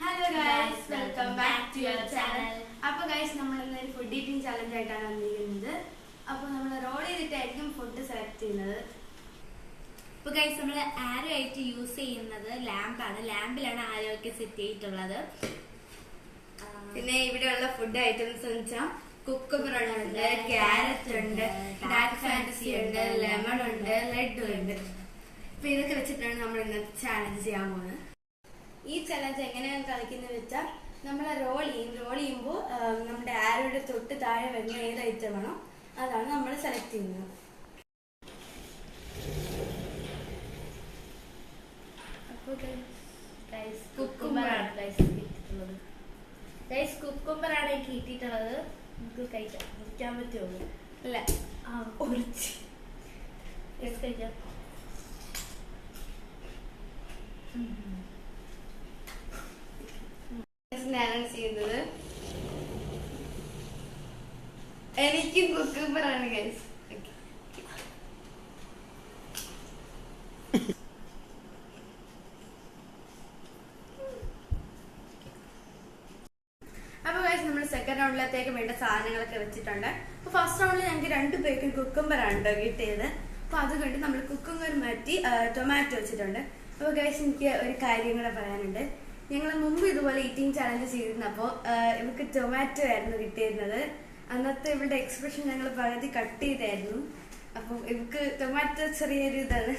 Hello guys, welcome back to your channel. അപ്പോൾ guys നമ്മൾ ഇന്നൊരു ഫുഡ് ഈറ്റിംഗ് ചലഞ്ച് ആയിട്ടാണ് വന്നിരിക്കുന്നത്. അപ്പോൾ നമ്മൾ റോൾ ചെയ്തിട്ടായിരിക്കും ഫുഡ് സെലക്ട് ചെയ്യുന്നത്. അപ്പോൾ ഗൈസ് നമ്മൾ ആരോ ആയിട്ട് യൂസ് ചെയ്യുന്നത് ലാമ്പാണ്. ലാമ്പിലാണ് ആരോ ഒക്കെ സെറ്റ് ചെയ്തിട്ടുള്ളത്. പിന്നെ ഇവിടെയുള്ള ഫുഡ് ഐറ്റംസ് എന്ന് വെച്ചാൽ കുക്കുംബർ ഉണ്ട്, ക്യാരറ്റ് ഉണ്ട്, ഡാർക്ക് ഫാന്റസി ഉണ്ട്, ലെമൺ ഉണ്ട്, ലഡ്ഡു ഉണ്ട്. അപ്പൊ ഇതൊക്കെ വെച്ചിട്ടാണ് നമ്മൾ ഇന്നത്തെ ചാലഞ്ച് ചെയ്യാൻ പോകുന്നത്. ഈ ചലഞ്ച് എങ്ങനെയാണ് കളിക്കുന്നത് വെച്ചാൽ നമ്മൾ റോൾ ചെയ്യുമ്പോൾ നമ്മുടെ ആരോയുടെ തൊട്ട് താഴെ വരുന്ന ഏത് ഐറ്റം ആണോ അതാണ് നമ്മൾ സെലക്ട് ചെയ്യുന്നത്. അപ്പോൾ കുക്കുംബറാണ് കുക്കുംബറാണ് കിട്ടിയിട്ടുള്ളത്. നമുക്ക് കഴിക്കാൻ പറ്റുമോ? അല്ല കഴിക്കാം. ഞാനാണ് ചെയ്യുന്നത്. എനിക്ക് കുക്കുംബറാണ് ഗൈസ്. അപ്പൊ ഗൈസ് നമ്മൾ സെക്കൻഡ് റൗണ്ടിലത്തേക്ക് വേണ്ട സാധനങ്ങളൊക്കെ വെച്ചിട്ടുണ്ട്. അപ്പൊ ഫസ്റ്റ് റൗണ്ടിൽ ഞങ്ങൾക്ക് 2 പേർക്ക് കുക്കുംബറാണ് കേട്ടോ കിട്ടിയത്. അപ്പൊ അതുകൊണ്ട് നമ്മൾ കുക്കുംബർ മാറ്റി ടൊമാറ്റോ വെച്ചിട്ടുണ്ട്. അപ്പൊ ഗൈസ് എനിക്ക് ഒരു കാര്യം കൂടെ പറയാനുണ്ട്. ഞങ്ങൾ മുമ്പ് ഇതുപോലെ ഈറ്റിംഗ് ചാലഞ്ച് ചെയ്തിരുന്നപ്പോൾ ഇവർക്ക് ടൊമാറ്റോ ആയിരുന്നു കിട്ടിയിരുന്നത്. അന്നത്തെ ഇവരുടെ എക്സ്പ്രഷൻ ഞങ്ങൾ പകുതി കട്ട് ചെയ്തായിരുന്നു. അപ്പം ഇവർക്ക് ടൊമാറ്റോ ചെറിയൊരു ഇതാണ്.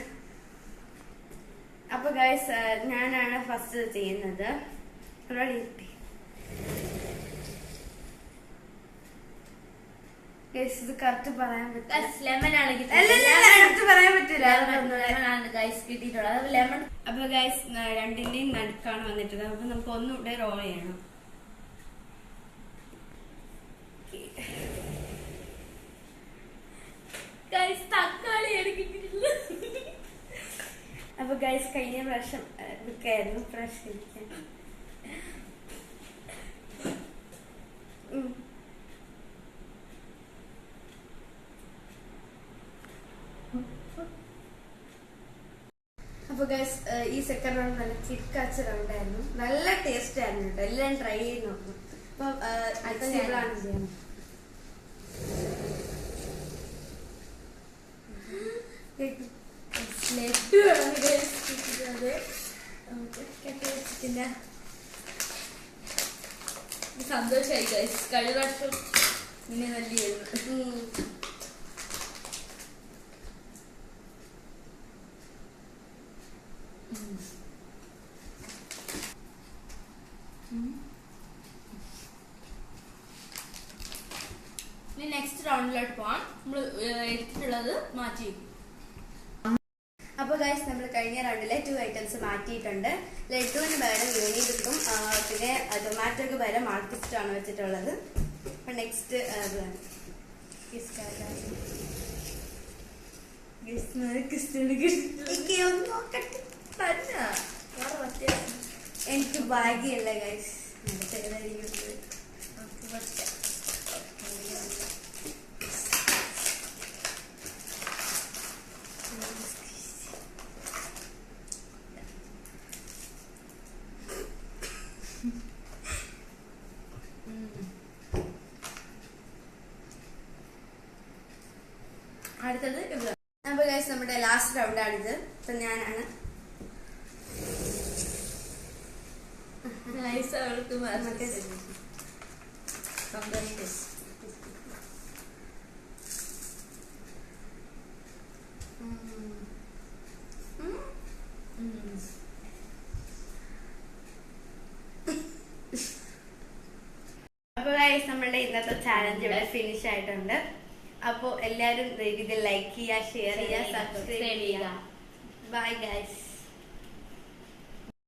അപ്പൊ ഗൈസ് ഞാനാണ് ഫസ്റ്റ് ചെയ്യുന്നത്. ഇത് കറക്റ്റ് പറയാൻ പറ്റില്ല. ലെമൺ. അപ്പൊ ഗൈസ് രണ്ടിന്റെയും നടുക്കാണ് വന്നിട്ടുള്ളത്. അപ്പൊ നമുക്ക് ഒന്നുകൂടെ റോൾ ചെയ്യണം. അപ്പൊ ഗൈസ് കഴിഞ്ഞ പ്രാവശ്യം ഇതൊക്കെയായിരുന്നു പ്രാവശ്യം കഴിക്കാൻ. അപ്പൊ ഗൈസ് ഈ സെക്കൻഡ് റൗണ്ട് നല്ല കിടക്കാച്ച റൗണ്ട് ആയിരുന്നു. നല്ല ടേസ്റ്റ് ആയിരുന്നു കേട്ടോ. എല്ലാം ട്രൈ ചെയ്ത് നോക്കും. അപ്പൊ അടുത്ത ഞങ്ങളാണ് ചെയ്യുന്നത്. സന്തോഷമായി ഗൈസ്. കഴിഞ്ഞ പ്രാവശ്യം ഇങ്ങനെ നല്ലായിരുന്നു. ഇനി നെക്സ്റ്റ് റൗണ്ടിലോട്ട് പോവാം. നമ്മൾ എടുത്തിട്ടുള്ളത് മാറ്റി. അപ്പൊ ഗൈസ് നമ്മൾ കഴിഞ്ഞ റൗണ്ടിലെ 2 ഐറ്റംസ് മാറ്റിയിട്ടുണ്ട്. ലഡ്ഡുവിന് പകരം യൂണിബിക്കും പിന്നെ ടൊമാറ്റോക്ക് പകരം മാർക്കിസ്റ്റാണ് വെച്ചിട്ടുള്ളത്. അപ്പൊ നെക്സ്റ്റ് എനിക്ക് ഭാഗ്യല്ല ഗൈസ്. അടുത്തത് അപ്പൊ ഗൈസ് നമ്മുടെ ലാസ്റ്റ് റൗണ്ടാണിത്. അപ്പൊ ഞാനാണ് അപ്പൊ ഗൈസ് നമ്മളുടെ ഇന്നത്തെ ചാലഞ്ച് ഇവിടെ ഫിനിഷ് ആയിട്ടുണ്ട്. അപ്പൊ എല്ലാരും ഇത് ലൈക്ക് ചെയ്യുക, ഷെയർ ചെയ്യുക, സബ്സ്ക്രൈബ് ചെയ്യുക. Bye guys.